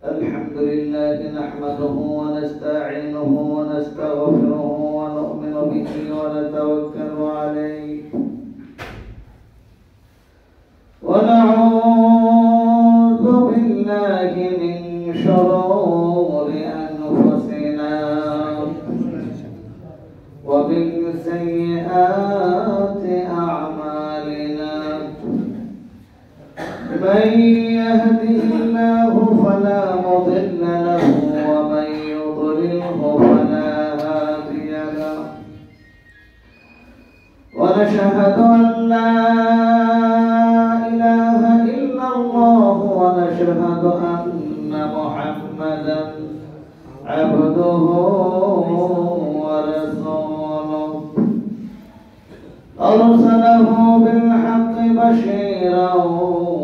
الحمد لله نحمده ونستعينه ونستغفره ونؤمن به ونتوكل عليه ونعوذ بالله من شرور أنفسنا ومن سيئات أعمالنا من يهده الله فلا مضل له ومن يضلله فلا هادي له ونشهد أن لا إله إلا الله ونشهد أن محمدا عبده ورسوله أرسله بالحق بشيرا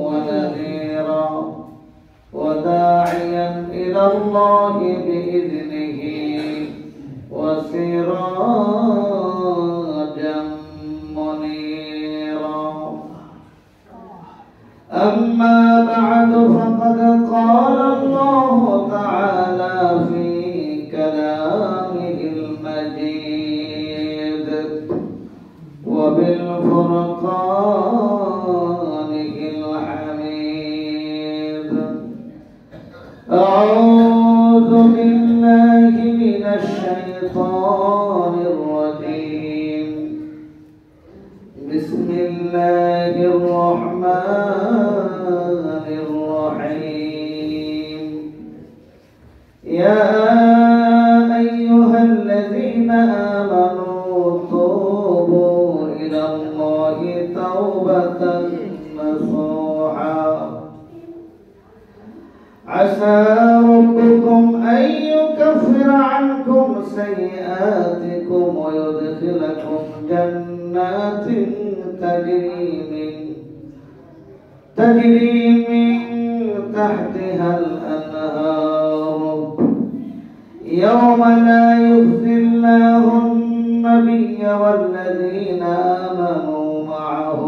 ونذيرا وداعيا إلى الله بإذنه وسراجا منيرا أما بعد فقد قال الله تعالى في كلامه المجيد وبالفرقانه الحميد أعوذ بالله من الشيطان الرجيم بسم الله الرحمن الرحيم يا أيها الذين آمنوا توبوا إلى الله توبة نصوحا عسى ربكم أن يكفر عنكم سيئاتكم ويدخلكم جنات تجري من تحتها الأنهار يوم لا يخزي الله النبي والذين آمنوا معه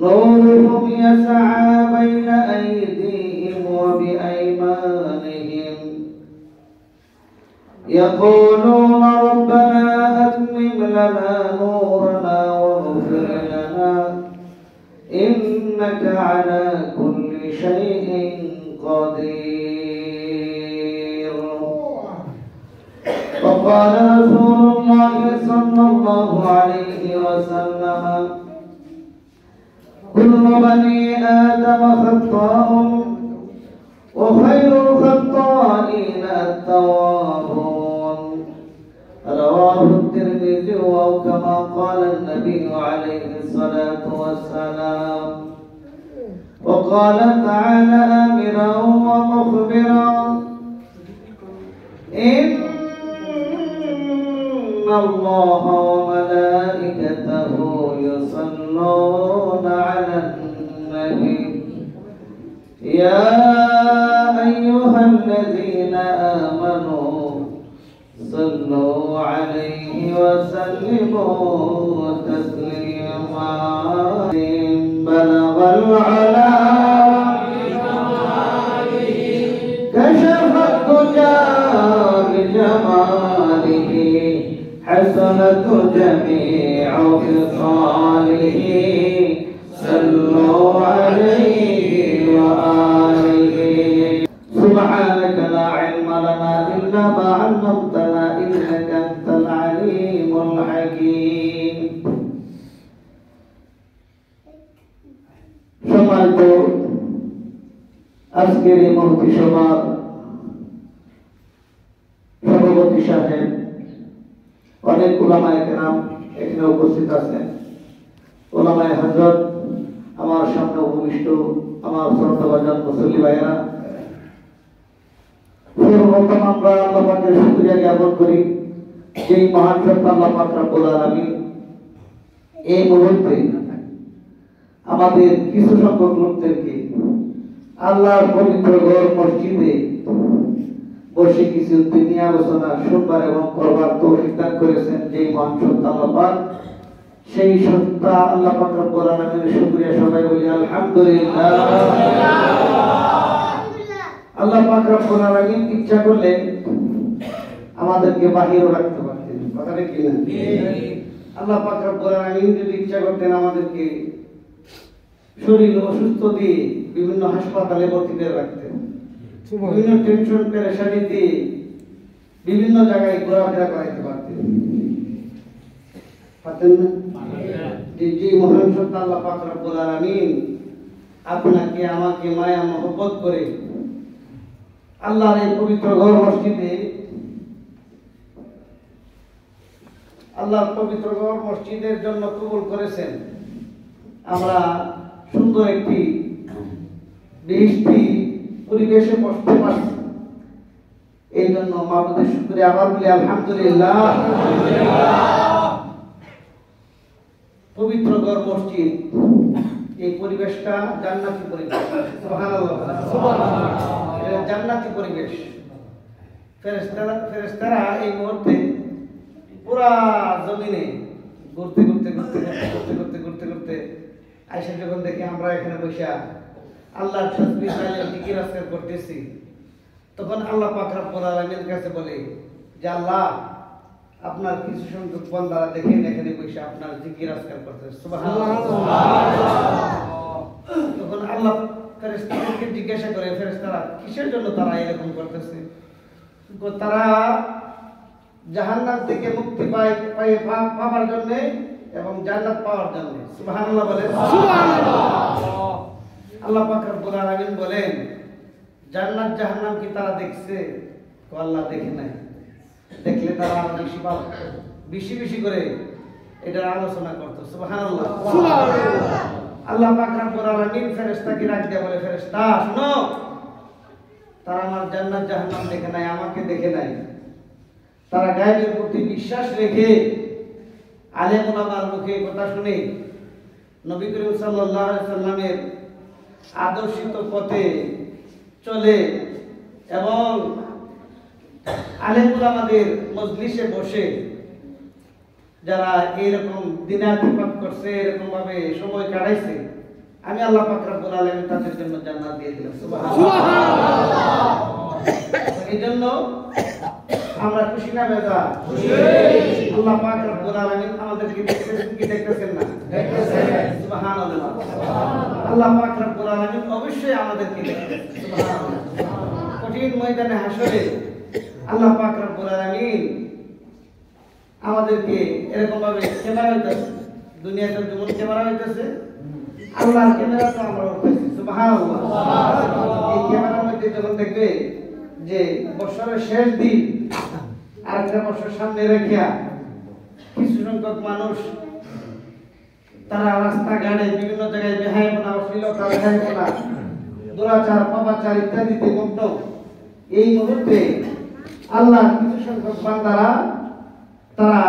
نورهم يسعى بين أيديهم وبأيمانهم يقولون ربنا أتمم لنا نورنا واغفر لنا إنك على كل شيء قدير. وقال رسول الله صلى الله عليه وسلم كل بني آدم خطاء وخير الخطائين التوابون. رواه الترمذي أو كما قال النبي عليه الصلاة والسلام. وقال تعالى آمرا ومخبرا إن الله وملائكته يصلون على النبي يا أيها الذين آمنوا صلوا عليه وسلموا تسليما. بلغ العلا كشف الدجى بجماله حسنت جميع خصاله صلوا عليه وآله. سبحانك لا علم لنا إلا ما علمتنا إنك أنت العليم الحكيم. সম্মানিত আজকের এই মহতী সভার সভাপতি সাহেব, অনেক উলামায়ে কেরাম এখানে উপস্থিত আছেন, উলামায়ে হযরত, আমার সামনে উপবিষ্ট আমার শ্রদ্ধাভাজন মুসল্লি ভাইয়েরা, সর্বপ্রথম আমরা আল্লাহ পাকের শুকরিয়া জ্ঞাপন করি সেই মহান সত্তা আল্লাহ পাক রব্বুল আলামিন এই মুহূর্তে আমাদের কিছু সংখ্যক লোকদেরকে আল্লাহর পবিত্র ঘর মসজিদে বসে কিছু দিনী আলোচনা শুনবার এবং করবার তৌফিক দান করেছেন যেই মহান সত্তা আল্লাহ পাক, সেই সত্তা আল্লাহ পাক রব্বুল আলামিনের শুকরিয়া সবাই বলি আলহামদুলিল্লাহ। পাক রব্বুল আলামিন ইচ্ছা করলে আমাদেরকে বাহিরও রাখতে পারতেন, কথাটা কি না? আল্লাহ পাক রব্বুল আলামিন যদি ইচ্ছা করতেন আমাদেরকে শরীর অসুস্থ দিয়ে বিভিন্ন হাসপাতালে ভর্তি করে রাখতেন, বিভিন্ন টেনশন পেরেশানি দিয়ে বিভিন্ন জায়গায় ঘোরাফেরা করাইতে পারতেন, পারতেন না? যে মহান সত্তা আল্লাহ পাক রব্বুল আলামিন আপনাকে আমাকে মায়া মহব্বত করে আল্লাহর এই পবিত্র ঘর মসজিদে, আল্লাহর পবিত্র ঘর মসজিদের জন্য কবুল করেছেন। আমরা সুন্দর একটি বেহেশতি পরিবেশে বসতে পারছি, এই জন্য মাহবুদের শুকরিয়া আবার বলি আলহামদুলিল্লাহ। পবিত্র ঘর মসজিদ, এই পরিবেশটা জান্নাতি পরিবেশ, সুবহানাল্লাহ, এটা জান্নাতি পরিবেশ। ফেরেশতারা এই মুহূর্তে পুরা জমিনে ঘুরতে ঘুরতে ঘুরতে ঘুরতে ঘুরতে ঘুরতে ঘুরতে আয়েশা যখন দেখি আমরা এখানে বসে আল্লাহর তাসবিহ তাহলিল জিকির আজকার করতেছি, তখন আল্লাহ পাক রব্বুল আলামিনের কাছে বলে যে আল্লাহ, আপনার কিছু সংখ্যক বান্দারা দেখেন এখানে বসে আপনার জিকির আজকার করতেছে, সুবহানাল্লাহ। তখন আল্লাহ ফেরেশতাদেরকে জিজ্ঞাসা করে, ফেরেশতারা কিসের জন্য তারা এরকম করতেছে? তারা জাহান্নাম থেকে মুক্তি পাওয়ার জন্য এবং জান্নাত পাওয়ার জন্য, সুবহানাল্লাহ বলেন। আল্লাহ পাক রব্বুল আলামিন বলেন, জান্নাত জাহান্নাম কি তারা দেখছে? আল্লাহ দেখে নাই। দেখলে তারা আরো বেশি বেশি করে এটার আলোচনা করতো, সুবহানাল্লাহ। আল্লাহ পাক রব্বুল আলামিন ফেরেশতাকে ডাক দিয়ে বলে, ফেরেশতা শোনো, তারা আমার জান্নাত জাহান্নাম দেখে নাই, আমাকে দেখে নাই। তারা গায়েবের প্রতি বিশ্বাস রেখে আলেম ওলামার মুখে কথা শুনে নবী করিম সাল্লাল্লাহু আলাইহি সাল্লামের আদর্শিত পথে চলে এবং আলেম ওলামাদের মজলিসে বসে যারা এইরকম দিনাতিপাত করছে, এরকম ভাবে সময় কাটাইছে, আমি আল্লাহ পাক রব্বুল আলামিন তাদের জন্য জান্নাত দিয়ে দিলাম, সুবহানাল্লাহ। এই জন্য আমরা খুশি না বেজা? আল্লাহ পাক রব্বুল আলামিন আমাদেরকে দেখতেছেন কি দেখতেছেন না? দেখতেছেন, সুবহানাল্লাহ। আল্লাহ পাক রব্বুল আলামিন অবশ্যই আমাদেরকে দেখতেছেন, সুবহানাল্লাহ। কঠিন ময়দানে হাসরে আল্লাহ পাক রব্বুল আলামিন আমাদেরকে এরকম ভাবে ক্যামেরা হইতেছে, দুনিয়াতে যেমন ক্যামেরা হইতেছে, আল্লাহর ক্যামেরা তো আমরা উঠতেছি, সুবহানাল্লাহ। এই ক্যামেরার মধ্যে যখন দেখবে যে বছরের শেষ দিন আরেকটা বছর সামনে রেখে কিছু সংখ্যক মানুষ তারা রাস্তাঘাটে বিভিন্ন জায়গায় বেহায়াপনা, অশ্লীলতা, বেহায়াপনা, দুরাচার, পাপাচার ইত্যাদিতে মগ্ন। এই মুহূর্তে আল্লাহ কিছু সংখ্যক বান্দারা তারা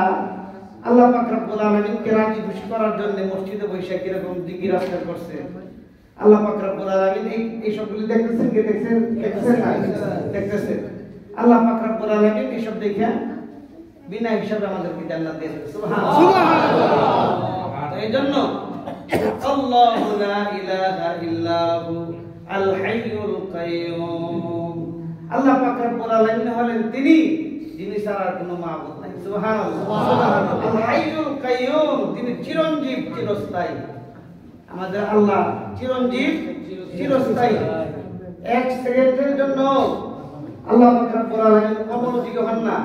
আল্লাহ পাক রব্বুল আলামিনকে রাজি খুশি করার জন্য মসজিদে বসে কিরকম জিকির আজকার করছে। আল্লাহ পাক রব্বুল আলামিন এই সবগুলি দেখতেছেন কি দেখতেছেন না? দেখতেছেন। আল্লাহ পাক রব্বুল আলামিন এই সব দেখে বিনা হিসাবে আমাদেরকে জান্নাত দিয়ে দেবে, সুবহানাল্লাহ। তো এইজন্য আল্লাহু লা ইলাহা ইল্লাহু আল হাইয়ুল কাইয়ুম, আল্লাহ পাক রব্বুল আলামিন হলেন তিনি যিনি ছাড়া কোনো মাবুদ নাই, সুবহানাল্লাহ। আল হাইয়ুল কাইয়ুম, তিনি চিরঞ্জীব, চিরস্থায়ী। আমাদের আল্লাহ চিরঞ্জীব, চিরস্থায়ী। এক সেকেন্ডের জন্য আল্লাহ পাক রব্বুল আলামিন অমনোযোগী হন না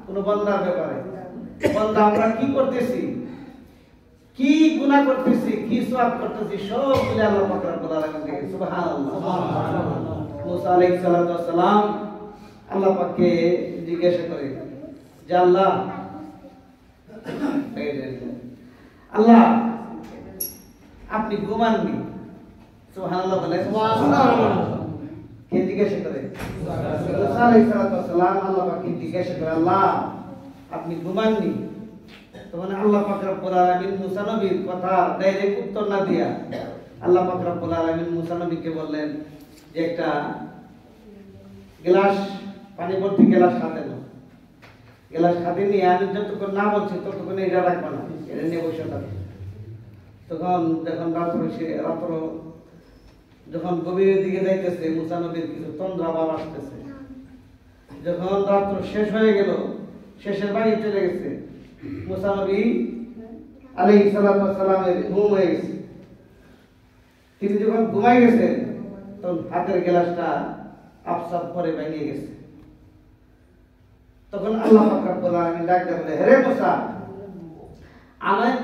কোন বান্দার ব্যাপারে। বান্দা আমরা কি করতেছি, কি গুনাহ করতেছি, কি সওয়াব করতেছি, সব মিলে আল্লাহ পাক রব্বুল আলামিন দেখে, সুবহানাল্লাহ। মুসা আলাইহিস সালাতু ওয়াস সালাম আল্লাহ পাককে জিজ্ঞাসা করে যে আল্লাহ, আল্লাহ আপনি ঘুমাননি, সুবহানাল্লাহ বলে। কে জিজ্ঞাসা করে? মুসা আলাইহিস সালাতু ওয়াস সালাম আল্লাহ পাককে জিজ্ঞাসা করে, আল্লাহ আপনি ঘুমাননি? তখন আল্লাহ পাক রব্বুল আলামিন মুসা নবীর কথা ডাইরেক্ট উত্তর না দিয়া আল্লাহ পাক রব্বুল আলামিন মুসা নবীকে বললেন যে একটা গ্লাস পানি ভর্তি গ্লাস হাতে নাও, গ্লাস হাতে নিয়ে আমি যতক্ষণ না বলছি ততক্ষণ এটা রাখবো না, এটা নিয়ে বসে থাকবে। তখন যখন রাত্র যখন গভীরের দিকে যাইতেছে মুসা নবীর কিছু তন্দ্রা ভাব আসতেছে। যখন রাত্র শেষ হয়ে গেল, শেষের বাড়ি চলে গেছে, মুসা নবী আলাইহিস সালাতু ওয়াস সালামের ঘুম হয়ে গেছে। তিনি যখন ঘুমাই গেছেন তখন হাতের গ্লাসটা আপসাপ করে ভেঙে গেছে। তখন আল্লাহ পাক রব্বুল আলামিন ডাক দিয়ে বলে, হে মুসা,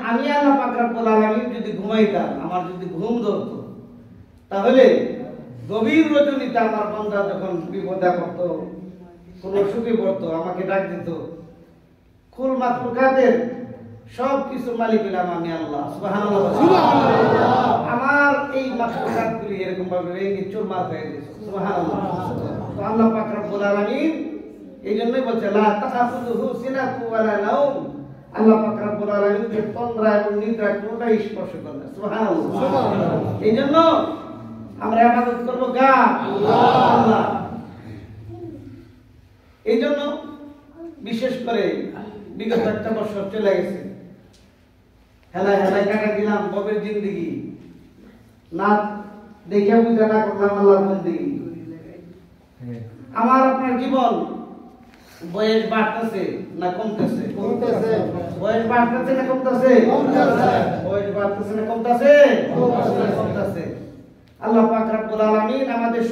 আমি আল্লাহ পাক রব্বুল আলামিন যদি ঘুমাইতাম, আমার যদি ঘুম ধরতো, তাহলে গভীর রজনীতে আমার বান্দা যখন বিপদে পড়তো, কোন অসুখে পড়তো, আমাকে ডাক দিত। কুল মাখলুকাতের সব কিছু মালিক হলাম আমি আল্লাহ, সুবহানাল্লাহ। আমার এই মাখলুকাতগুলি এরকম ভাবে ভেঙে চুরমার হয়ে গেছে, সুবহানাল্লাহ। তো আল্লাহ পাক রব্বুল আলামিন এই জন্যই বলছে লা তাআখুযুহু সিনাতু ওয়ালা নাওম। আল্লাহ পাক রব্বুল আলামিন কে তন্দ্রা এবং নিদ্রা কোনটাই স্পর্শ করে না, সুবহানাল্লাহ। এই জন্য আমরা ইবাদত করব গা আল্লাহ। এই জন্য বিশেষ করে বিগত একটা বছর চলে গেছে, হেলায় হেলায় কাটা দিলাম ববের জিন্দেগি, না দেখে বুঝে না করলাম আল্লাহর বন্দেগি। আমার আপনার জীবন বয়স বাড়তেছে না কমতেছে? বয়স বাড়তেছে না কমতেছে? বয়স বাড়তেছে না কমতেছে? কমতেছে। আল্লাহ পাক রব্বুল আলামিন আমাদের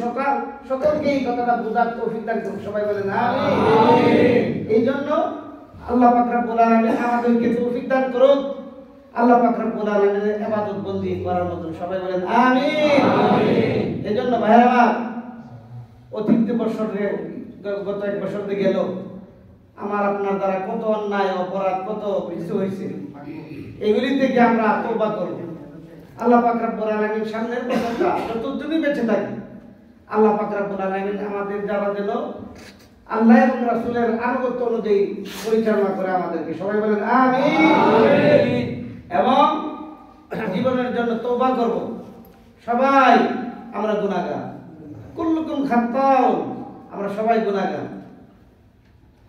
সকলকে এই কথাটা বুঝার তৌফিক দান করুন, সবাই বলেন আমিন। এই জন্য আল্লাহ পাক রব্বুল আলামিন আমাদেরকে তৌফিক দান করুন। আল্লাহ পাক রব্বুল আলামিনের ইবাদত বندী করার মত সবাই বলেন আমিন। এই জন্য ভাইরা আমার, অতীত বছরে গত এক বছর দিয়ে গেল, আমার আপনার দ্বারা কত অন্যায় অপরাধ কত কিছু হয়েছে, এগুলি থেকে আমরা তওবা করব। আল্লাহ পাক রব্বুল আলামিন সামনের বছরটা যতদিনই বেঁচে থাকি, আল্লাহ পাক রব্বুল আলামিন আমাদের যারা যেন আল্লাহ এবং রাসূলের আনুগত্য অনুযায়ী পরিচালনা করে আমাদেরকে, সবাই বলেন আমিন। এবং জীবনের জন্য তওবা করব। সবাই আমরা গুনাহগার, কুল্লুকুম খাত্তাউন, আমরা সবাই গুনাহগার।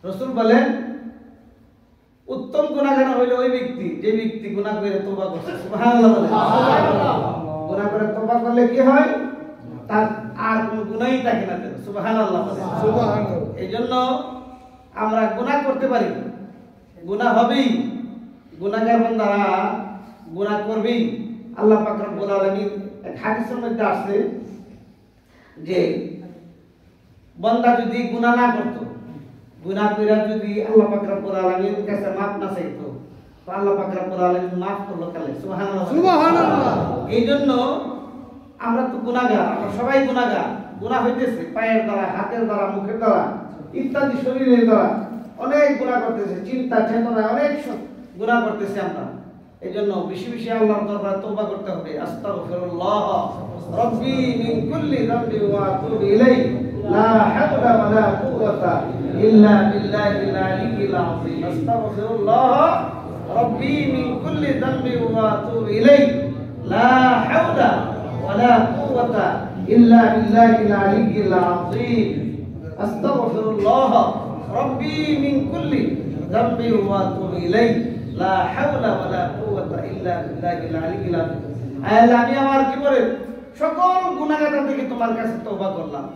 রাসূল বলেন উত্তম গুনাহগার হইল ওই ব্যক্তি যে ব্যক্তি গুনাহ করে তওবা করে, সুবহানাল্লাহ বলেন। গুনাহ করে তওবা করলে কি হয়? তার আর কোনো গুনাহই থাকে না, সুবহানাল্লাহ বলেন। সুবহানাল্লাহ। এইজন্য আমরা গুনাহ করতে পারি, গুনাহ হবেই, গুনাহগার বান্দারা গুনাহ করবেই। আল্লাহ পাক রব্বুল আলামিন এক হাদিসের মধ্যে আছে যে বান্দা যদি গুনাহ না করত, গুনাহ কইরা যদি আল্লাহ পাক রব্বুল আলামিনের কাছে মাফ না চাইতো, তো আল্লাহ পাক রব্বুল আলামিন মাফ করলো কালে, সুবহানাল্লাহ সুবহানাল্লাহ। এইজন্য আমরা তো গুনাহগার, আমরা সবাই গুনাহগার। গুনাহ হইতেছে পায়ের দ্বারা, হাতের দ্বারা, মুখের দ্বারা ইত্যাদি, শরীরের দ্বারা অনেক গুনাহ করতেছে, চিন্তা চেতনা অনেক গুনাহ করতেছে আমরা। এইজন্য বেশি বেশি আল্লাহর দরবারে তওবা করতে হবে। আস্তাগফিরুল্লাহ রাব্বি মিন কুল্লি যামবি ওয়া আতুবু ইলাইহি লা হাওলা ওয়া লা কুওয়াতা ইল্লা বিল্লাহিল আলিয়্যিল আযীম। আস্তাগফিরুল্লাহ রাব্বি মিন কুল্লি যামবি ওয়া আতুবু ইলাইহি লা হাওলা ওয়া লা কুওয়াতা ইল্লা বিল্লাহিল আলিয়্যিল আযীম। আস্তাগফিরুল্লাহ রাব্বি মিন কুল্লি যামবি ওয়া আতুবু ইলাইহি লা হাওলা ওয়া লা কুওয়াতা ইল্লা বিল্লাহিল আলিয়্যিল আযীম। আল্লাহ, আমি আমার জীবনের সকল গুনাহগার থেকে তোমার কাছে তওবা করলাম।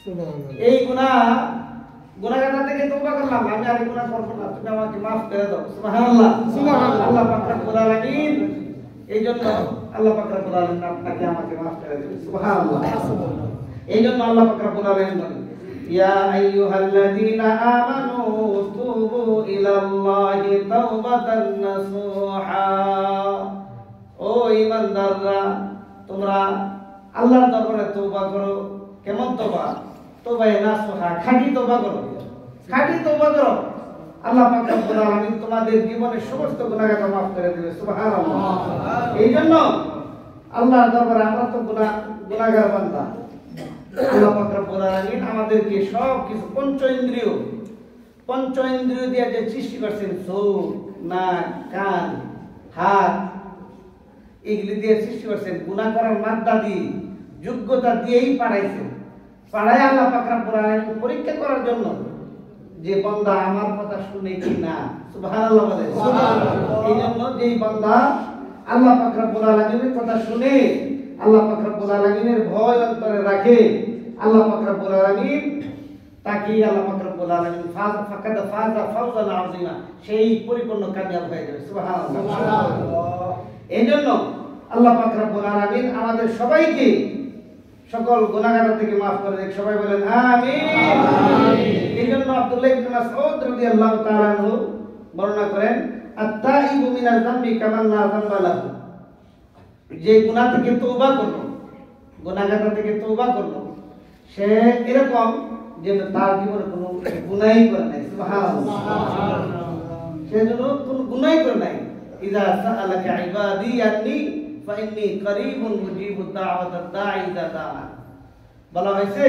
সুবহানাল্লাহ। এই গুনাহগার থেকে তওবা করলাম, আমি আর গুনাহ করব না, তুমি আমাকে maaf করে দাও, সুবহানাল্লাহ সুবহানাল্লাহ। আল্লাহ পাক রব্বুল আলামিন এইজন্য আল্লাহ পাক রব্বুল আলামিন আপনাকে আমাকে maaf করে দিবেন, সুবহানাল্লাহ। এইজন্য আল্লাহ পাক রব্বুল আলামিন বলেন ইয়া আইয়ুহাল্লাযীনা আমানু তুবু ইলাল্লাহি তাওবাতান নাসুহা। ও ঈমানদাররা, তোমরা আল্লাহর দরবারে তওবা করো। কেমন তওবা? তওবায়ে নাসুহা, খাঁটি তওবা করো, খাঁটি তওবা করো। আল্লাহ পাক রব্বুল আলামিন তোমাদের জীবনের সমস্ত গুনাহকে maaf করে দিবে, সুবহানাল্লাহ। এইজন্য আল্লাহর দরবারে আমরা তো গুনাহগার বান্দা। আল্লাহ পাক রব্বুল আলামিন আমাদেরকে সব কিছু পঞ্চ ইন্দ্রিয় দিয়ে যে সৃষ্টি করেছেন, চোখ, নাক, কান, হাত, এগুলি দিয়ে সৃষ্টি করেছেন। গুনাহ করার মাত্রা দিয়ে, যোগ্যতা দিয়েই পাঠাইছেন। পাঠায় আল্লাহ পাক রব্বুল আলামিন পরীক্ষা করার জন্য যে বান্দা আমার কথা শুনে কি না, সুবহানাল্লাহ বলে। সুবহানাল্লাহ। এই জন্য যেই বান্দা আল্লাহ পাক রব্বুল আলামিনের কথা শুনে আল্লাহ পাক রব্বুল আলামিনের ভয় অন্তরে রাখে, আল্লাহ পাক রব্বুল আলামিন তাকে আল্লাহ পাক রব্বুল আলামিন ফাকাদ ফাযা ফাওজান আযীমা, সেই পরিপূর্ণ কামিয়াব হয়ে যাবে। সুবহানাল্লাহ। এইজন্য আল্লাহ পাক রব্বুল আলামিন আমাদের সবাইকে সকল গুনাহগার থেকে maaf করে দেখ, সবাই বলেন আমিন। এইজন্য আব্দুল্লাহ ইবনে মাসউদ রাদিয়াল্লাহু তাআলা আনহু বর্ণনা করেন, আত-তাইবু মিনাল যামবি কামান লা যামবা লাহু, যে গুনাহ থেকে তওবা করলো, গুনাহগার থেকে তওবা করলো, সে এরকম যে তার জীবনে কোনো গুনাহই করে নাই। সুবহানাল্লাহ। সে যেন কোনো গুনাহই করে নাই। ইযা সাআলাকা ইবাদি আন্নী ফাইন্নী করিবুন মুজিবুদ দাওয়াতাদ দাঈ ইযা দাআন। বলা হয়েছে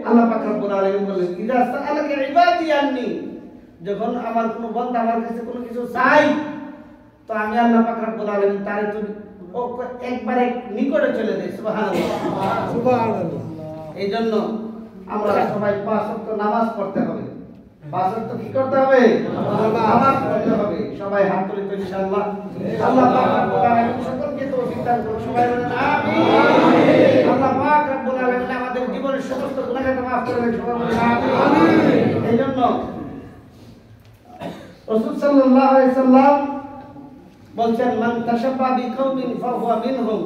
আল্লাহ পাক রব্বুল আলামিন বলেন, ইযা সাআলাকা ইবাদি আন্নী, যখন আমার কোনো বান্দা আমার কাছে কোনো কিছু চাই, তো আমি আল্লাহ পাক রব্বুল আলামিন তারে তো একবারে নিকটে চলে যাই। সুবহানাল্লাহ, সুবহানাল্লাহ। এইজন্য আমরা সবাই 5 ওয়াক্ত নামাজ পড়তে হবে। 5 ওয়াক্ত কি করতে হবে? নামাজ পড়তে হবে। সবাই হাত তুলে তো ইনশাআল্লাহ আল্লাহ পাক রব্বুল আলামিন সকলকে তৌফিক দান করুন। সবাই বলেন আমিন। আল্লাহ পাক রব্বুল আলামিন আমাদের জীবনের সমস্ত গুনাহকে maaf করে দেন। সবাই বলেন আমিন। এইজন্য রাসূল সাল্লাল্লাহু আলাইহি সাল্লাম বলছেন, মান তাশাব্বাহা বিকাউমিন ফাহুয়া মিনহুম,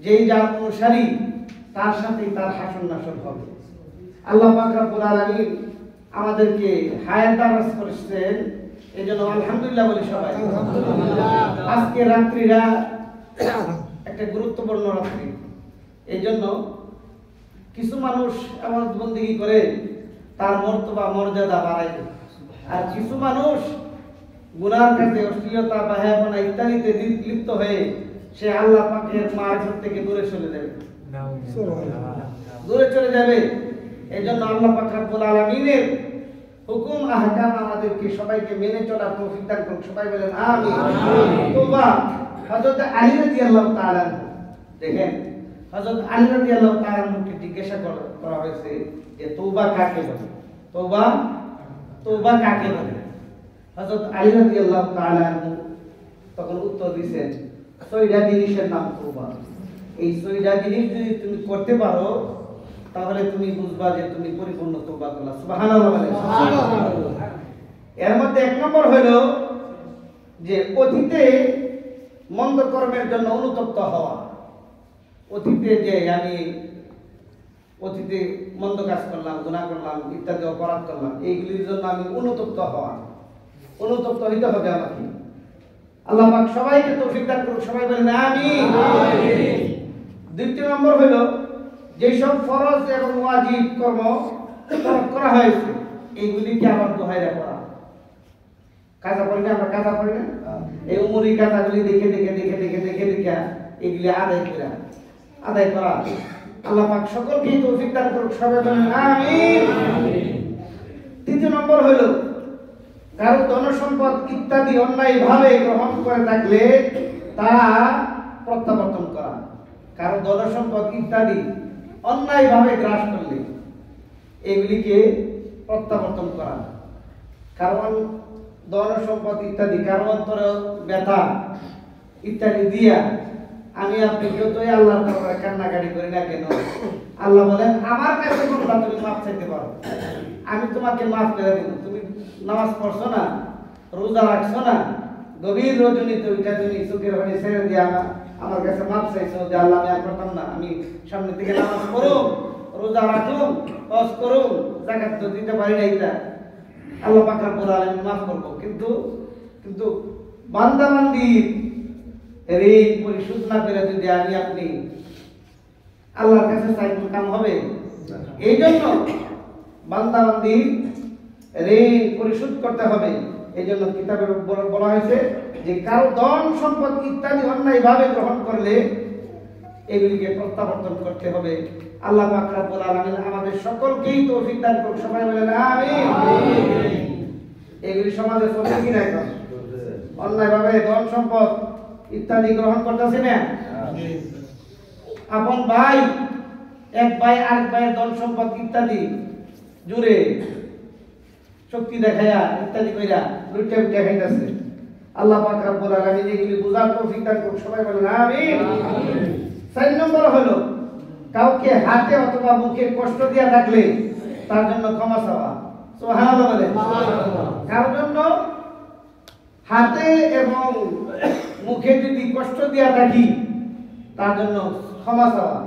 যেই যার অনুসারী তার সাথেই তার হাসর নাসর হবে। আল্লাহ পাক রব্বুল আলামিন আমাদেরকে হায়াত দান করেছেন, এইজন্য আলহামদুলিল্লাহ বলি সবাই। আজকে রাত্রিটা একটা গুরুত্বপূর্ণ রাত্রি। এইজন্য কিছু মানুষ ইবাদত বন্দেগী করে তার মর্তবা মর্যাদা বাড়ায়, আর কিছু মানুষ গুনার কাছে, অশ্লীলতা, বাহায়াপনা ইত্যাদিতে লিপ্ত হয়ে সে আল্লাহ পাকের মার্গ থেকে দূরে চলে যাবে, দূরে চলে যাবে। এইজন্য আল্লাহ পাক রব্বুল আলামিনের হুকুম আহকাম আমাদেরকে সবাইকে মেনে চলার তৌফিক দান করুন। সবাই বলেন আমিন। তওবা, হযরত আলী রাদিয়াল্লাহু তাআলা, দেখেন হযরত আলী রাদিয়াল্লাহু তাআলাকে জিজ্ঞাসা করা হয়েছে যে তওবা কাকে বলে, তওবা কাকে বলে? হযরত আলী রাদিয়াল্লাহু তাআলা তখন উত্তর দিয়েছেন, 6টা জিনিসের নাম তওবা। এই 6টা জিনিস যদি তুমি করতে পারো তাহলে তুমি বুঝবা যে তুমি পরিপূর্ণ তওবা করলা। সুবহানাল্লাহ বলেন। এর মধ্যে 1 নম্বর হলো যে অতীতে মন্দ কর্মের জন্য অনুতপ্ত হওয়া। অতীতে যে আমি অতীতে মন্দ কাজ করলাম, গুনাহ করলাম, ইত্যাদি অপরাধ করলাম, এইগুলির জন্য আমি অনুতপ্ত হওয়া। অনুতপ্ত হইতে হবে আমাকে। আল্লাহ পাক সবাইকে তৌফিক দান করুন। সবাই বলেন আমিন। 2 নম্বর হলো যে সব ফরজ এবং ওয়াজিব কর্ম করা হয়েছে এইগুলিকে আবার দোহাইরা করা। কাজা পড়ি না, আমরা কাজা পড়ি না, এই উমরি কাজাগুলি দেখে দেখে দেখে দেখে দেখে দেখে এগুলি আদায় করা। আল্লাহ পাক সকলকে তৌফিক দান করুন। সবাই বলেন আমিন। 3 নম্বর হলো কারো ধন সম্পদ ইত্যাদি অন্যায়ভাবে গ্রহণ করে থাকলে তা প্রত্যাবর্তন করা। কারো ধন সম্পদ ইত্যাদি অন্যায়ভাবে গ্রাস করলে এগুলিকে প্রত্যাবর্তন করা। কারণ ধন সম্পদ ইত্যাদি কারো অন্তরে ব্যথা ইত্যাদি দিয়া আমি আপনি যতই আল্লাহর দরবারে কান্নাকাটি করি না কেন, আল্লাহ বলেন আমার কাছে তোমরা তুমি মাফ চাইতে পারো, আমি তোমাকে মাফ করে দেব। তুমি নামাজ পড়ছো না, রোজা রাখছো না, গভীর রজনীতে ওইটা তুমি চোখের পানি ছেড়ে দিয়ে আমার কাছে মাফ চাইছো যে আল্লাহ আমি আর করতাম না, আমি সামনে থেকে নামাজ পড়ো, রোজা রাখো, হজ করো, যাকাত তো দিতে পারি না, এটা আল্লাহ পাক রব্বুল আলামিন মাফ করবো। কিন্তু বান্দা বান্দির ঋণ পরিশোধ না করে যদি আমি আপনি আল্লাহর কাছে চাই, কাম হবে? এই জন্য বান্দা বান্দির ঋণ পরিশোধ করতে হবে। এই জন্য কিতাবে বলা হয়েছে যে কারো ধন সম্পদ ইত্যাদি অন্যায়ভাবে গ্রহণ করলে এগুলিকে প্রত্যাবর্তন করতে হবে। আল্লাহ পাক রব্বুল আলামিন আমাদের সকলকেই তৌফিক দান করুন। সবাই বলেন আমিন। এগুলি সমাজে চলছে কি না? এখন অন্যায়ভাবে ধন সম্পদ ইত্যাদি গ্রহণ করতেছে না। আপন ভাই এক ভাই আরেক ভাইয়ের ধন সম্পদ ইত্যাদি জুড়ে শক্তি দেখায়া ইত্যাদি কইরা লুটে লুটে খাইতেছে। আল্লাহ পাক রব্বুল আলামিন এগুলি বুঝার তৌফিক দান করুন। সবাই বলেন আমিন। 4 নম্বর হলো কাউকে হাতে অথবা মুখে কষ্ট দিয়া থাকলে তার জন্য ক্ষমা চাওয়া। সুবহানাল্লাহ বলে। কারোর জন্য হাতে এবং মুখে যদি কষ্ট দিয়া থাকি তার জন্য ক্ষমা চাওয়া।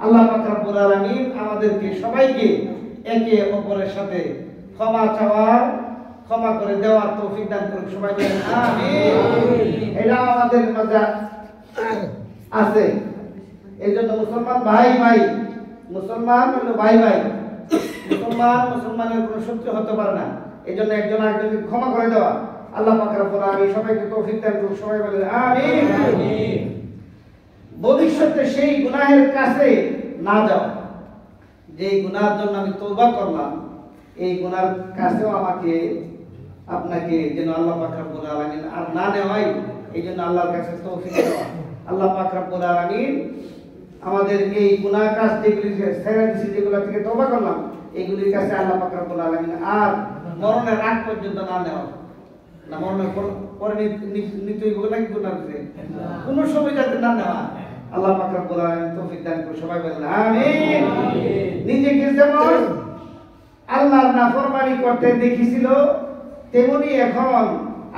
আল্লাহ পাক রব্বুল আলামিন আমাদেরকে সবাইকে একে অপরের সাথে ক্ষমা চাওয়ার, ক্ষমা করে দেওয়ার তৌফিক দান করুন। সবাই বলেন আমিন। এটা আমাদের মাঝে আছে। এই জন্য মুসলমান ভাই ভাই, মুসলমান হলো ভাই ভাই, মুসলমানের কোনো শত্রু হতে পারে না। এই জন্য একজন আরেকজনকে ক্ষমা করে দেওয়া। আল্লাহ পাক রব্বুল আলামিন সবাইকে তৌফিক দান করুন। সবাই বলেন আমিন। ভবিষ্যতে সেই গুনাহের কাছে না যাও, যে গুনার জন্য আমি তওবা করলাম, এই গুনার কাছেও আমাকে আপনাকে যেন আল্লাহ পাক রব্বুল আলামিন আর না নেওয়াই, এই জন্য আল্লাহর কাছে তৌফিক দেওয়া। আল্লাহ পাক রব্বুল আলামিন আমাদের এই গুনাহ কাজ যেগুলি ছেড়ে দিয়েছি, যেগুলো থেকে তওবা করলাম, এইগুলির কাছে আল্লাহ পাক রব্বুল আলামিন আর মরণের আগ পর্যন্ত না নেওয়া। না মরণের পরে নিতেই নাকি গুনাহ দিতে কোনো সময় যাতে না নেওয়া। আল্লাহ পাক রব্বুল আলামিন তৌফিক দান করুন। সবাই বলেন আমিন। নিজেকে যেমন আল্লাহর নাফরমানি করতে দেখিছিল, তেমনি এখন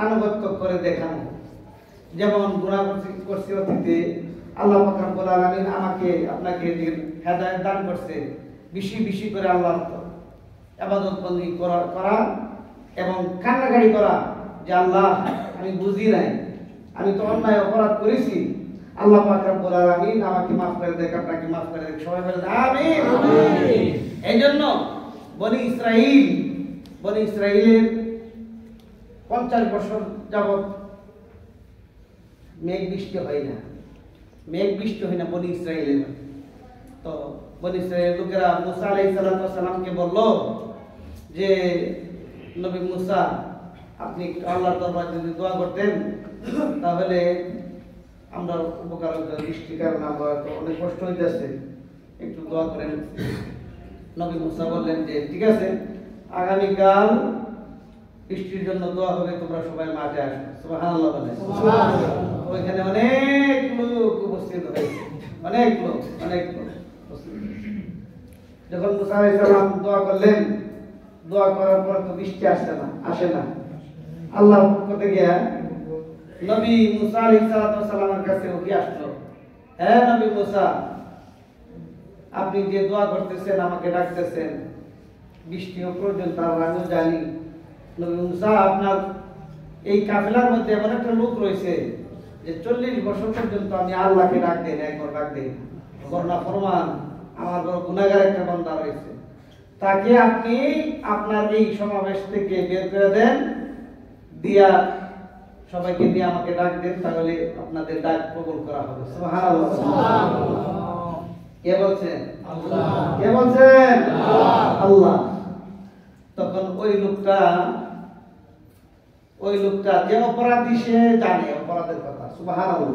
আনুগত্য করে দেখানো। যেমন গুনাহ করছি অতীতে, আল্লাহ পাক রব্বুল আলামিন আমাকে আপনাকে হেদায়েত দান করছে, বেশি বেশি করে আল্লাহর ইবাদত বন্দেগী করা এবং কান্নাকাটি করা যে আল্লাহ আমি বুঝি নাই, আমি তো অন্যায় অপরাধ করেছি, আল্লাহ পাক রব্বুল আলামিন আমাকে maaf করে দেখ, আপনাকে maaf করে দেখ। সবাই বলেন আমিন। এইজন্য বনি ইসরাইলের 50 বছর যাবত মেঘ বৃষ্টি হয় না, বনি ইসরাইলের। তো বনি ইসরাইলের লোকেরা মুসা আলাইহিস সালামকে বলল যে নবী মুসা, আপনি আল্লাহর দরবারে যদি দোয়া করতেন তাহলে আমরা উপকার হতো, বৃষ্টির কারণে আমরা তো অনেক কষ্ট হইতেছে, একটু দোয়া করেন। নবী মুসা বললেন যে ঠিক আছে, আগামীকাল বৃষ্টির জন্য দোয়া হবে, তোমরা সবাই মাঠে আসো। সুবহানাল্লাহ বলেন। ওইখানে অনেক লোক উপস্থিত হয়েছে, অনেক লোক। যখন মুসা আলাইহিস সালাম দোয়া করলেন, দোয়া করার পর তো বৃষ্টি আসে না। আল্লাহর পক্ষ থেকে নবী মুসা আলাইহিস সালামের কাছে ওহী আসলো, হ্যাঁ নবী মুসা, আপনি যে দোয়া করতেছেন, আমাকে ডাকতেছেন, বৃষ্টিও প্রয়োজন, তার আমিও জানি। নবী মুসা, আপনার এই কাফেলার মধ্যে এমন একটা লোক রয়েছে যে 40 বছর পর্যন্ত আমি আল্লাহকে ডাক দেই না, একবার ডাক দেই না, করোনা ফরমান, আমার বড় গুনাহগার একটা বান্দা রয়েছে, তাকে আপনি আপনার এই সমাবেশ থেকে বের করে দেন, দিয়া সবাইকে নিয়ে আমাকে ডাক দেন, তাহলে আপনাদের ডাক কবুল করা হবে। সুবহানাল্লাহ। কে বলছেন? আল্লাহ। কে বলছেন? আল্লাহ। তখন ওই লোকটা যে অপরাধী, সে জানে অপরাধের কথা। সুবহানাল্লাহ।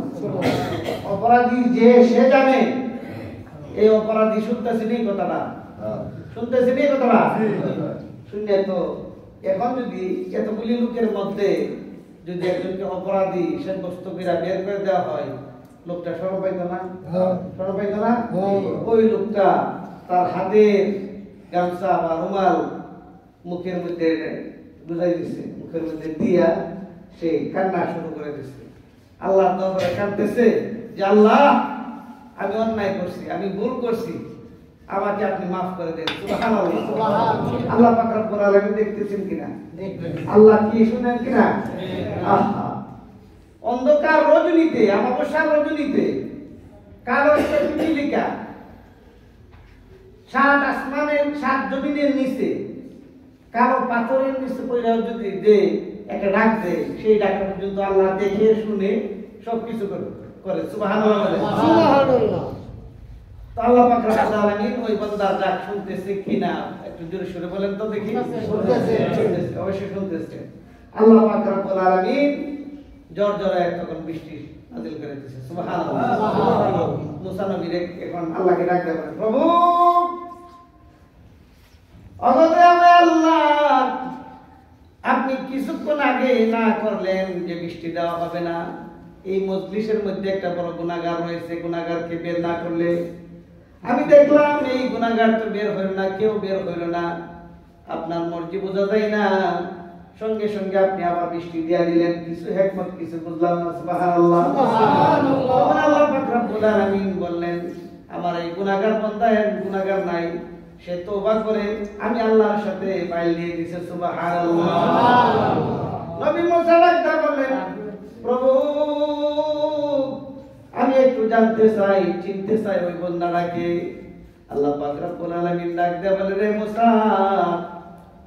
অপরাধী যে সে জানে, এই অপরাধী শুনতেছেন এই কথাটা, শুনে তো এখন যদি এতগুলি লোকের মধ্যে যদি একজনকে অপরাধী সাব্যস্ত করে বের করে দেওয়া হয়, লোকটা শরম পাইতো না? ওই লোকটা তার হাতের গামছা বা রুমাল মুখের মধ্যে বুঝাই দিছে, মুখের মধ্যে দিয়া সে কান্না শুরু করে দিছে। আল্লাহ দরবারে কাঁদতেছে যে আল্লাহ, আমি অন্যায় করছি, আমি ভুল করছি, আমাকে আপনি মাফ করে দেন। সুবহানাল্লাহ। আল্লাহ পাক রব্বুল আলামিন দেখতেছেন কিনা? আল্লাহ কি শুনেন কিনা? আহা, অন্ধকার রজনীতে, অমাবস্যার রজনীতে কালো একটা পিপীলিকা 7 আসমানের 7 জমিনের নিচে কালো পাথরের নিচে পড়ে যদি দে একটা ডাক দেয়, সেই ডাক পর্যন্ত আল্লাহ দেখে শুনে সবকিছু করে। সুবহানাল্লাহ। তো আল্লাহ পাক রব্বুল আলামিন ওই বান্দার ডাক শুনতেছে কিনা একটু জোরে সুরে বলেন তো দেখি। শুনতেছে, অবশ্যই শুনতেছে। আল্লাহ পাক রব্বুল আলামিন জোরে তখন বৃষ্টি নাযিল করে দিয়েছে। সুবহানাল্লাহ। মুসা নবী এখন আল্লাহকে ডাক দেন, প্রভু আল্লাহ, আপনি কিছুক্ষণ আগে না করলেন যে বৃষ্টি দেওয়া হবে না, এই মজলিসের মধ্যে একটা বড় গুনাহগার রয়েছে, গুনাহগারকে বের না করলে আমি দেখলাম এই গুনাহগার তো বের হইল না, কেউ বের হইল না। আপনার মর্জি বোঝা যায় না, সঙ্গে সঙ্গে আপনি আবার বৃষ্টি দিয়া দিলেন। কিছু হিকমত কিছু বুঝলাম না। সুবহানাল্লাহ সুবহানাল্লাহ। আল্লাহ পাক রব্বুল আলামিন বললেন আমার এই গুনাহগার বান্দা গুনাহগার নাই, সে তওবা করে আমি আল্লাহর সাথে বাইল দিয়ে দিয়েছে। সুবহানাল্লাহ। নবী মুসা ডাকতে বললেন প্রভু আমি একটু জানতে চাই, চিনতে চাই ওই বান্দাটাকে। আল্লাহ পাক রব্বুল আলামিন ডাক দিয়ে বলে রে মুসা,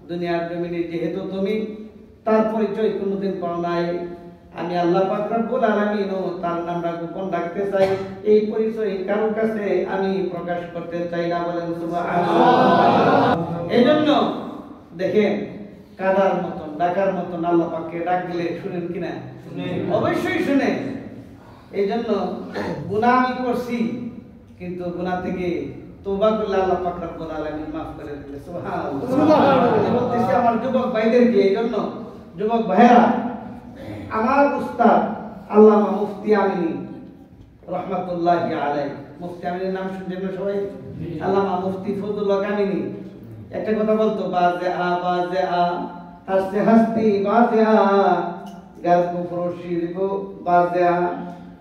দুনিয়ার জমিনে যেহেতু তুমি তার পরিচয় কোনোদিন পাও নাই, আমি আল্লাহ পাক রব্বুল আলামিন তার নামটা গোপন রাখতে চাই। এই পরিচয় কারোর কাছে আমি প্রকাশ করতে চাই না। বলেন সুবহানাল্লাহ। এজন্য দেখেন কাদার মতন ডাকার মতন আল্লাহ পাককে ডাক দিলে শুনেন কিনা? অবশ্যই শুনেন। এইজন্য গুনাহ আমি করছি, কিন্তু গুনাহ থেকে তওবা করলে আল্লাহ পাক রব্বুল আলামিন maaf করে দিবে। সুবহানাল্লাহ সুবহানাল্লাহ। বলতেছি আমার যুবক ভাইদেরকে, এইজন্য যুবক ভাইরা, আমার উস্তাদ আল্লামা মুফতি আমিনী রাহমাতুল্লাহি আলাইহি, মুফতি আমিনীর নাম শুনছেন না সবাই? আল্লামা মুফতি ফজলুল আমিনী একটা কথা বলতো, বাজে আ হাসতে হাসতে বাজে আ গাল কো ফরশির কো বাজে আ।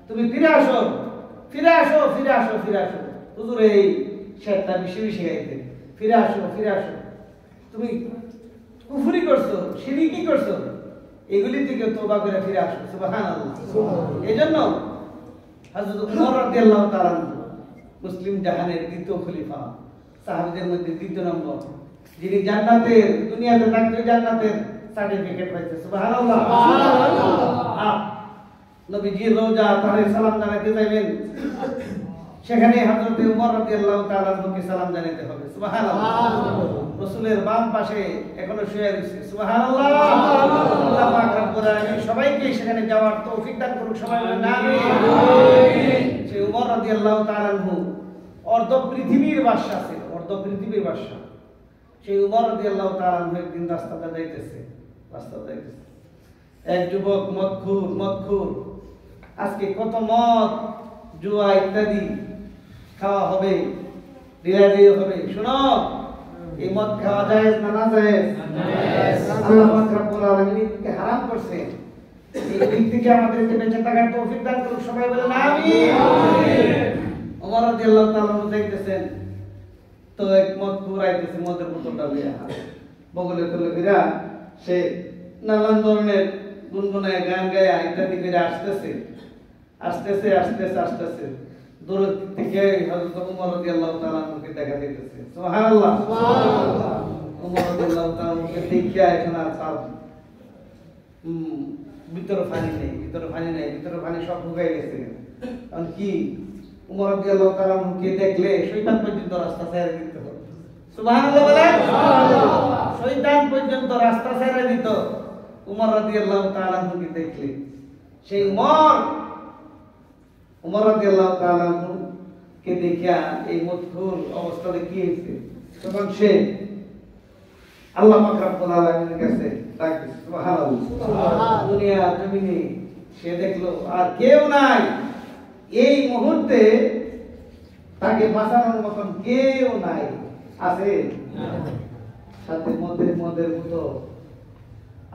তুমি ফিরে আসো ফিরে আসো ফিরে আসো ফিরে আসো। হুজুর এই শেরটা বেশি বেশি গাইতে, ফিরে আসো ফিরে আসো। তুমি কুফরি করছো, শিরকি করছো, এগুলি থেকে তওবা করে ফিরে আসো। সুবহানাল্লাহ। এজন্য হযরত ওমর রাদিয়াল্লাহু তাআলা মুসলিম জাহানের দ্বিতীয় খলিফা, সাহাবীদের মধ্যে দ্বিতীয় নম্বর, যিনি জান্নাতের দুনিয়াতে থাকতে জান্নাতের সার্টিফিকেট পাইছে। সুবহানাল্লাহ সুবহানাল্লাহ। নবীজির রওজা তারে সালাম জানাতে যাবেন, সেখানে হযরত ওমর রাদিয়াল্লাহু তাআলা কে সালাম জানাতে হবে। সুবহানাল্লাহ। রাসূলের বাম পাশে এখনো শুয়ে রয়েছে। সুবহানাল্লাহ। আল্লাহ পাক রব্বুল আলামিন সবাইকে সেখানে যাওয়ার তৌফিক দান করুক। সবাই বলেন আমিন। সেই ওমর রাদিয়াল্লাহু তাআলা অর্ধ পৃথিবীর বাদশা ছিল, অর্ধ পৃথিবীর বাদশা। সেই ওমর রাদিয়াল্লাহু তাআলা একদিন রাস্তাতে যাইতেছে, এক যুবক মদখুর আজকে কত মদ জুয়া ইত্যাদি খাওয়া হবে, ডিলারি হবে। শুনো, এই মদ খাওয়া জায়েজ না না জায়েজ? আল্লাহ পাক রব্বুল আলামিন একে হারাম করছে। এই দিক থেকে আমাদেরকে বেঁচে থাকার তৌফিক দান করুক। সবাই বলেন আমিন। ওমর রাদিয়াল্লাহু তাআলা যাইতেছেন, তো এক মদখুর আইতেছে মদের বোতলটা নিয়ে, বগলে তুলে ফিরা সে নানান ধরনের গুনগুনায় গান গায়া ইত্যাদি করে আসতেছে দূর থেকে হযরত ওমর রাদিয়াল্লাহু তাআলা কে দেখা দিতেছে। সুবহানাল্লাহ সুবহানাল্লাহ। ওমর রাদিয়াল্লাহু তাআলা কে দেখিয়া এখন আর তার ভিতরে পানি নেই, ভিতরে পানি সব শুকাই গেছে। কারণ কি, ওমর রাদিয়াল্লাহু তাআলা কে দেখলে শয়তান পর্যন্ত রাস্তা ছেড়ে দিত। সুবহানাল্লাহ বলেন সুবহানাল্লাহ। শয়তান পর্যন্ত রাস্তা ছেড়ে দিত ওমর রাদিয়াল্লাহু তাআলা কে দেখলে। সেই ওমর রাদিয়াল্লাহু তাআলা কে দেখিয়া এই মদখুর অবস্থা দেখিয়েছে, তখন সে আল্লাহ পাক রব্বুল আলামিনের কাছে ডাকছে। সুবহানাল্লাহ সুবহানাল্লাহ। দুনিয়া জমিনে সে দেখলো আর কেউ নাই, এই মুহূর্তে তাকে বাঁচানোর মতন কেউ নাই। আছে সাথে মদের মতো,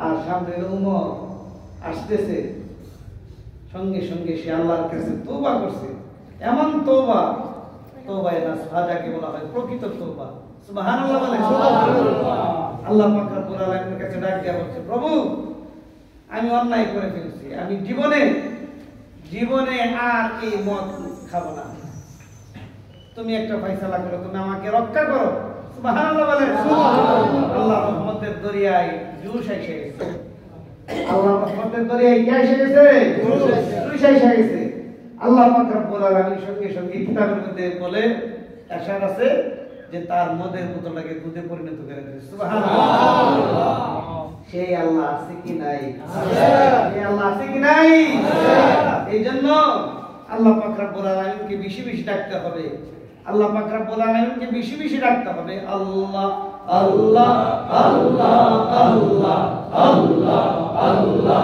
আর সামনে উমর আসতেছে। সঙ্গে সঙ্গে সে আল্লাহর কাছে তওবা করছে। এমন তওবায়ে নাসুহা যাকে বলা হয়, প্রকৃত তওবা। সুবহানাল্লাহ বলেন সুবহানাল্লাহ। আল্লাহ পাক রব্বুল আলামিনের কাছে ডাক দিয়া বলছে, প্রভু আমি অন্যায় করে ফেলেছি, আমি জীবনে আর এই মদ খাবো না। তুমি একটা ফয়সালা করো, তুমি আমাকে রক্ষা করো। সুবহানাল্লাহ বলেন সুবহানাল্লাহ। আল্লাহ রহমতের দরিয়ায় জুস এসে গেছে। আল্লাহ রহমতের দরিয়ায় কি এসে গেছে? জুস এসে গেছে। আল্লাহ পাক রব্বুল আলামিন সঙ্গে সঙ্গে কিতাবের মধ্যে বলে ইরশাদ আছে যে তার মদের বোতলটাকে দুধে পরিণত করে দিয়েছে। সুবহানাল্লাহ। সেই আল্লাহ আছে কি নাই? আছে। সেই আল্লাহ আছে কি নাই? আছে। এইজন্য আল্লাহ পাক রব্বুল আলামিনকে বেশি বেশি ডাকতে হবে। আল্লাহ পাক রব্বুল আলামিনকে বেশি বেশি ডাকতে হবে। আল্লাহ আল্লাহ আল্লাহ আল্লাহ আল্লাহ আল্লাহ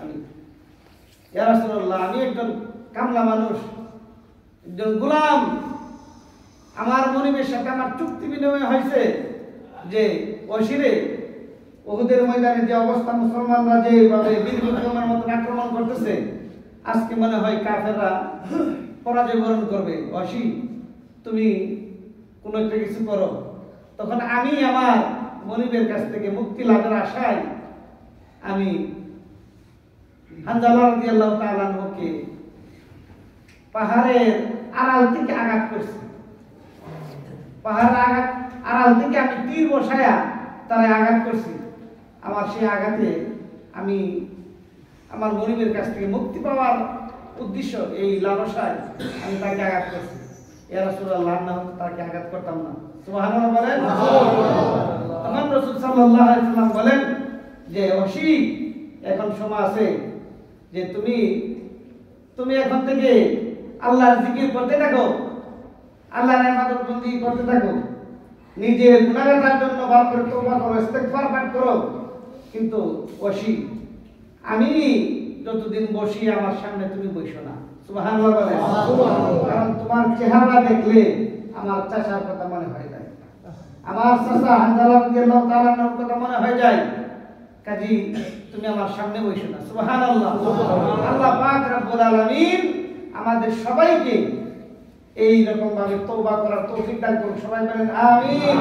আমি ইয়া রাসূলুল্লাহ আমি একজন কামলা মানুষ, একজন গোলাম, আমার মনিবের সাথে আমার চুক্তি বিনিময় হয়েছে যে ওয়াসিরে উহুদের ময়দানে যে অবস্থা মুসলমানরা যেভাবে বীরবিক্রমের মতন আক্রমণ করতেছে, আজকে মনে হয় কাফেররা পরাজয় বরণ করবে। ওয়াসি তুমি কোনো একটা কিছু করো। তখন আমি আমার মনিবের কাছ থেকে মুক্তি লাভের আশায় আমি হানজালা রাদিয়াল্লাহু তাআলা আনহুকে পাহাড়ের আড়াল থেকে আঘাত করছি। পাহাড়ের আড়াল থেকে আমি তীর বসায়া তারা আঘাত করছি। আমার সেই আঘাতে আমি আমার মনিবের কাছ থেকে মুক্তি পাওয়ার উদ্দেশ্য, এই লালসায় আমি তাকে আঘাত করছি। ইয়া রাসূলুল্লাহ না হতো তাকে আঘাত করতাম না। সুবহানাল্লাহ বলেন। তখন রাসূল সাল্লাল্লাহু আলাইহি ওয়াসাল্লাম বলেন যে ওয়াসি এখন সময় আছে যে তুমি এখন থেকে আল্লাহর জিকির করতে থাকো, আল্লাহর ইবাদত বন্দেগী করতে থাকো, নিজের গুনাহের জন্য বার করে তওবা করো, ইস্তিগফার পাঠ করো। কিন্তু ওয়াসি আমি যতদিন বসি আমার সামনে তুমি বসো না। সুবহানাল্লাহ বলেন। কারণ তোমার চেহারা দেখলে আমার চাচার কথা মনে হয়ে যায়, আমার চাচা হানজালা রাদিয়াল্লাহু তাআলা আনহুর কথা মনে হয়ে যায়। কাজী তুমি আমার সামনে বসো না। সুবহানাল্লাহ। আল্লাহ পাক রব্বুল আলামিন আমাদের সবাইকে এই রকম ভাবে তওবা করার তৌফিক দান করুন। সবাই বলেন আমিন।